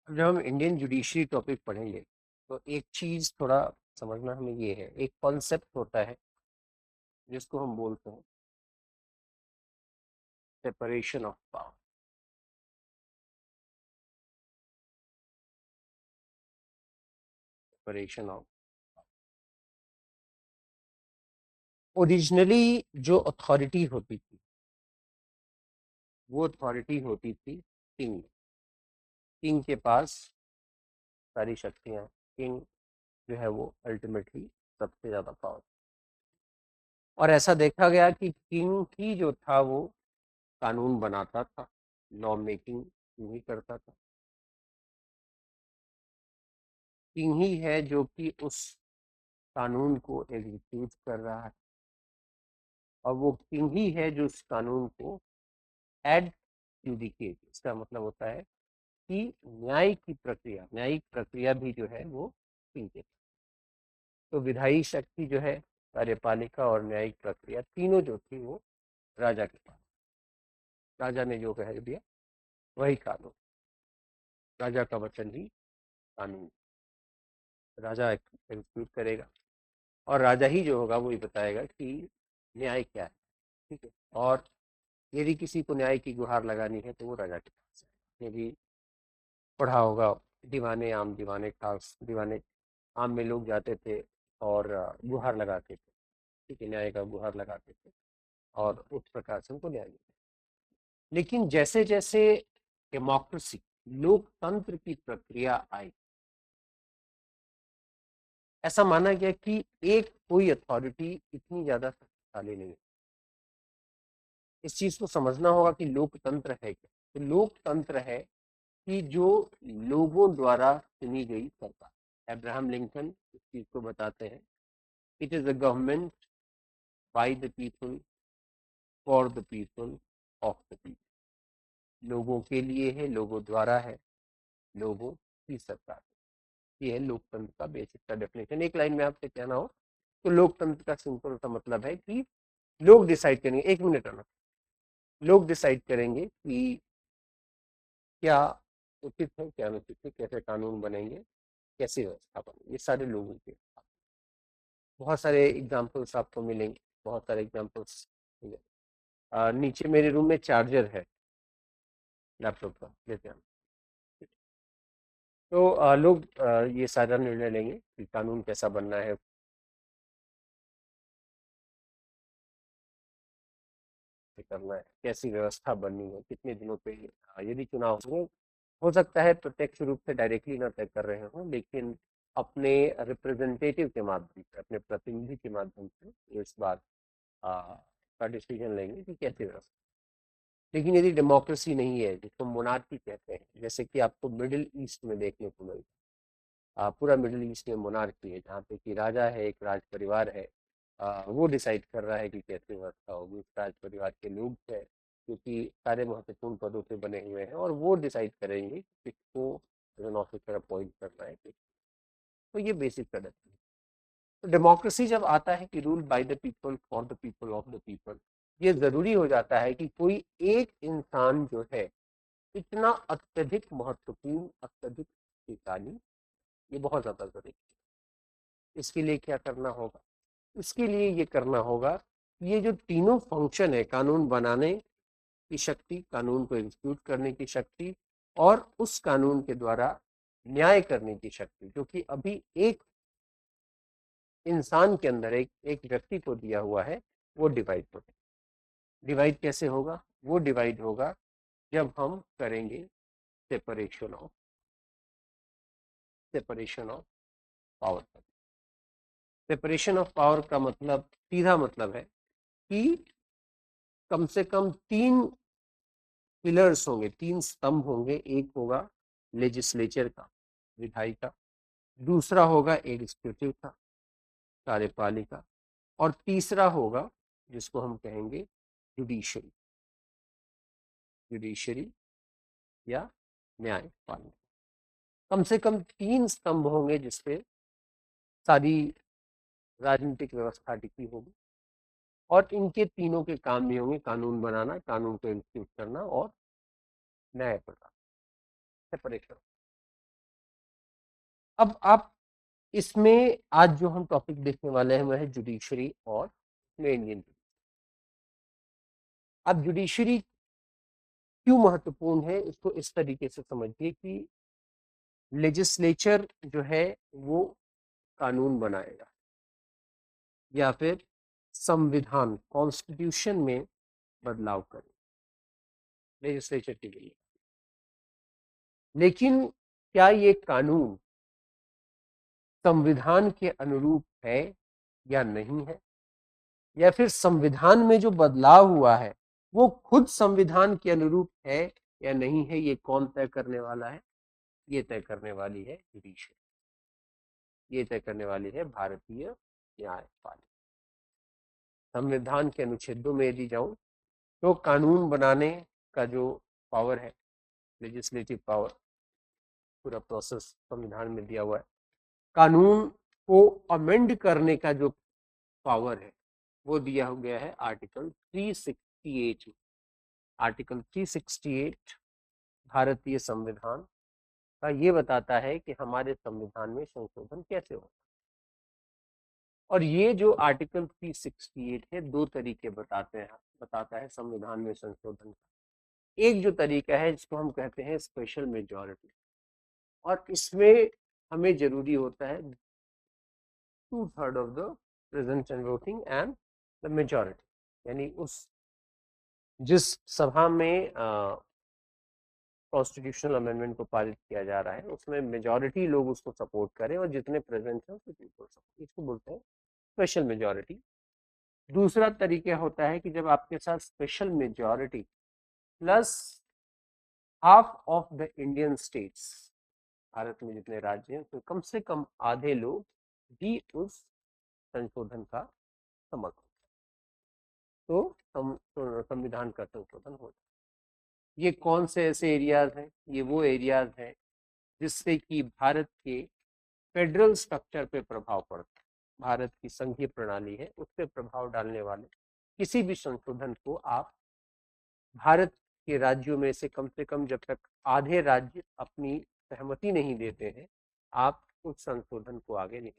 जब हम Indian judiciary topic पढ़ेंगे तो एक चीज थोड़ा समझना हमें ये है, एक कॉन्सेप्ट होता है जिसको हम बोलते हैं separation of power. Separation of originally जो अथॉरिटी होती थी वो अथॉरिटी होती थी किंग। किंग के पास सारी शक्तियां। किंग जो है वो अल्टीमेटली सबसे ज्यादा पावर। और ऐसा देखा गया कि किंग ही जो था वो कानून बनाता था, लॉ मेकिंग ही करता था। किंग ही है जो कि उस कानून को एग्जीक्यूट कर रहा है, और वो किंग ही है जो उस कानून को एड जुडिकेट, इसका मतलब होता है कि न्यायिक प्रक्रिया भी जो है वो किंग के। तो विधायी शक्ति जो है, कार्यपालिका और न्यायिक प्रक्रिया तीनों जो थी वो राजा के पास। राजा ने जो कह दिया वही कानून। राजा का वचन ही कानून। राजा एग्जीक्यूट करेगा, और राजा ही जो होगा वो ही बताएगा कि न्याय क्या है। ठीक है। और यदि किसी को न्याय की गुहार लगानी है तो वो राजा के पास है। यदि पढ़ा होगा दीवाने आम, दीवाने खास, दीवाने आम में लोग जाते थे और गुहार लगाते थे। ठीक है, न्याय का गुहार लगाते थे और उस प्रकार से उनको न्याय मिलता। लेकिन जैसे जैसे डेमोक्रेसी, लोकतंत्र की प्रक्रिया आई, ऐसा माना गया कि एक कोई अथॉरिटी इतनी ज्यादा शक्तिशाली नहीं है। इस चीज को समझना होगा कि लोकतंत्र है क्या। तो लोकतंत्र है कि जो लोगों द्वारा चुनी गई सरकार। अब्राहम लिंकन इस चीज को बताते हैं, it is a government by the people, for the people, of the people. लोगों के लिए है, लोगों द्वारा है, लोगों की सरकार। ये है लोकतंत्र का बेसिक का डेफिनेशन। एक लाइन में आपसे कहना हो तो लोकतंत्र का सिंपल सा मतलब है कि लोग डिसाइड करेंगे, 1 मिनट आना, लोग डिसाइड करेंगे कि क्या उचित है, क्या अनुचित है, कैसे कानून बनेंगे, कैसी व्यवस्था बनेगी। ये सारे लोगों के। बहुत सारे एग्जाम्पल्स आपको मिलेंगे, बहुत सारे एग्जाम्पल्स मिलेंगे। नीचे मेरे रूम में चार्जर है लैपटॉप का, लेते हैं। तो लोग ये सारा निर्णय लेंगे कि कानून कैसा बनना है, करना है, कैसी व्यवस्था बननी है, कितने दिनों पे यदि चुनाव हो सकता है प्रत्यक्ष रूप से डायरेक्टली ना तय कर रहे हों, लेकिन अपने रिप्रेजेंटेटिव के माध्यम से, अपने प्रतिनिधि के माध्यम से इस बात का डिसीजन लेंगे कि कैसी व्यवस्था। लेकिन यदि डेमोक्रेसी नहीं है, जिसको मोनार्की कहते हैं, जैसे कि आपको मिडिल ईस्ट में देखने को मिलता है, पूरा मिडिल ईस्ट में मोनार्की है, जहाँ पे कि राजा है, एक राज परिवार है, वो डिसाइड कर रहा है कि कैसे व्यवस्था होगी। उस राज परिवार के लोग हैं क्योंकि सारे महत्वपूर्ण पदों पे बने हुए हैं, और वो डिसाइड करेंगे कि किसको एज एन ऑफिसर अपॉइंट करना है। तो ये बेसिक कदम है। तो डेमोक्रेसी जब आता है कि rule by the people, for the people, of the people, ये जरूरी हो जाता है कि कोई एक इंसान जो है इतना अत्यधिक महत्वपूर्ण, अत्यधिक शक्तिशाली, ये बहुत ज्यादा जरूरी है। इसके लिए क्या करना होगा? इसके लिए ये करना होगा कि ये जो तीनों फंक्शन है, कानून बनाने की शक्ति, कानून को एग्जीक्यूट करने की शक्ति, और उस कानून के द्वारा न्याय करने की शक्ति, जो कि अभी एक इंसान के अंदर, एक व्यक्ति को दिया हुआ है, वो डिवाइड हो। डिवाइड कैसे होगा? वो डिवाइड होगा जब हम करेंगे separation of power. Separation of power का मतलब, सीधा मतलब है कि कम से कम तीन पिलर्स होंगे, तीन स्तंभ होंगे। एक होगा लेजिस्लेचर का, विधायी का, दूसरा होगा एग्जीक्यूटिव का, कार्यपालिका, और तीसरा होगा जिसको हम कहेंगे जुडिशरी। जुडिशरी या न्यायपालिका। कम से कम तीन स्तंभ होंगे जिसपे सारी राजनीतिक व्यवस्था टिकी होगी, और इनके तीनों के काम भी होंगे, कानून बनाना, कानून को एग्जीक्यूट करना, और न्याय प्रदान। सेपरेशन। अब आप इसमें आज जो हम टॉपिक देखने वाले हैं वह है जुडिशरी और इंडियन। अब जुडिशरी क्यों महत्वपूर्ण है इसको इस तरीके से समझिए कि लेजिस्लेचर जो है वो कानून बनाएगा या फिर संविधान कॉन्स्टिट्यूशन में बदलाव करे लेजिस्लेचर के लिए, लेकिन क्या ये कानून संविधान के अनुरूप है या नहीं है, या फिर संविधान में जो बदलाव हुआ है वो खुद संविधान के अनुरूप है या नहीं है, ये कौन तय करने वाला है? ये तय करने वाली है जुडिशरी, ये तय करने वाली है भारतीय न्यायपालिका। संविधान के अनुच्छेदों में यदि जाऊं तो कानून बनाने का जो पावर है, लेजिस्लेटिव पावर, पूरा प्रोसेस संविधान में दिया हुआ है। कानून को अमेंड करने का जो पावर है वो दिया गया है आर्टिकल 368 में। आर्टिकल 368 भारतीय संविधान का ये बताता है कि हमारे संविधान में संशोधन कैसे हो। और ये जो आर्टिकल 368 है दो तरीके बताता है संविधान में संशोधन का। एक जो तरीका है जिसको हम कहते हैं स्पेशल मेजॉरिटी, और इसमें हमें जरूरी होता है 2/3 of the present and voting and the majority, यानी उस जिस सभा में कॉन्स्टिट्यूशनल अमेंडमेंट को पारित किया जा रहा है उसमें मेजॉरिटी लोग उसको सपोर्ट करें और जितने प्रेजेंट हैं इसको बोलते हैं स्पेशल मेजॉरिटी। दूसरा तरीका होता है कि जब आपके साथ special majority plus half of the Indian states, Bharat में जितने राज्य हैं तो कम से कम आधे लोग भी उस संशोधन का समर्थन, तो संविधान का संशोधन हो जाए। ये कौन से ऐसे एरियाज हैं? ये वो एरियाज हैं जिससे कि भारत के फेडरल स्ट्रक्चर पे प्रभाव पड़ता है, भारत की संघीय प्रणाली है उस पर प्रभाव डालने वाले किसी भी संशोधन को आप भारत के राज्यों में से कम जब तक आधे राज्य अपनी सहमति नहीं देते हैं आप उस संशोधन को आगे नहीं